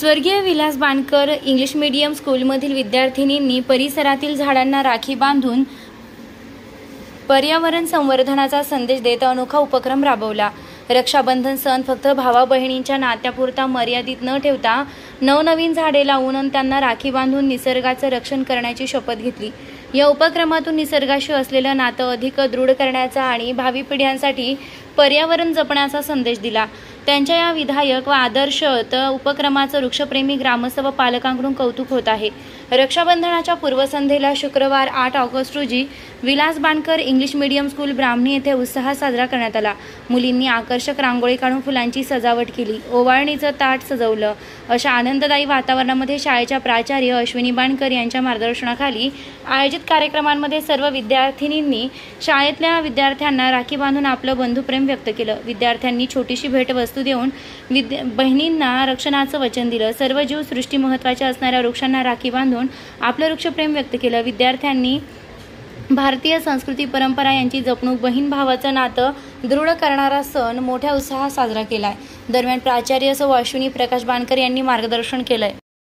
स्वर्गीय Vilas बांडकर English medium स्कूलमधील विद्यार्थिनींनी परिसरातील झाडांना राखी बांधून पर्यावरण संवर्धनाचा संदेश देत अनोखा उपक्रम राबवला। रक्षाबंधन सण फक्त भावा बहिणींच्या नात्यापुरता मर्यादित न ठेवता नवनवीन झाडे लावून त्यांना राखी बांधून निसर्गाचं रक्षण करण्याची शपथ घेतली। या उपक्रमातून निसर्गाशी असलेलं नातं अधिक दृढ करण्याचा आणि भावी पिढ्यांसाठी पर्यावरण जपण्याचा संदेश दिला। त्यांच्या या विधायक व आदर्श उपक्रमाचं वृक्षप्रेमी ग्रामस्थ व पालकांकडून कौतुक होत आहे। रक्षाबंधनाच्या पूर्वसंध्येला शुक्रवार 8 ऑगस्ट रोजी विलास बांडकर इंग्लिश मीडियम स्कूल ब्राह्मणी येथे उत्साहात साजरा करण्यात आला। मुलींनी आकर्षक रांगोळी काढून फुलांची सजावट केली, ओवाळणीचं ताट सजवलं। अशा आनंददायी वातावरणामध्ये शाळेच्या प्राचार्य अश्विनी बांडकर यांच्या मार्गदर्शनाखाली आयोजित कार्यक्रमांमध्ये सर्व विद्यार्थिनींनी शाळेतल्या विद्यार्थ्यांना राखी बांधून आपलं बंधुप्रेम व्यक्त केलं। विद्यार्थ्यांनी छोटीशी भेटवस्तू देऊन बहिणींना रक्षणाचं वचन दिलं। सर्व जीव सृष्टी महत्त्वाच्या असणाऱ्या वृक्षांना राखी बांधून आपलं वृक्षप्रेम व्यक्त केलं। विद्यार्थ्यांनी भारतीय संस्कृती परंपरा यांची जपणूक, बहीण भावाचं नातं दृढ करणारा सण मोठ्या उत्साहात साजरा केलाय। दरम्यान प्राचार्य सौ अश्विनी प्रकाश बांडकर यांनी मार्गदर्शन केलंय।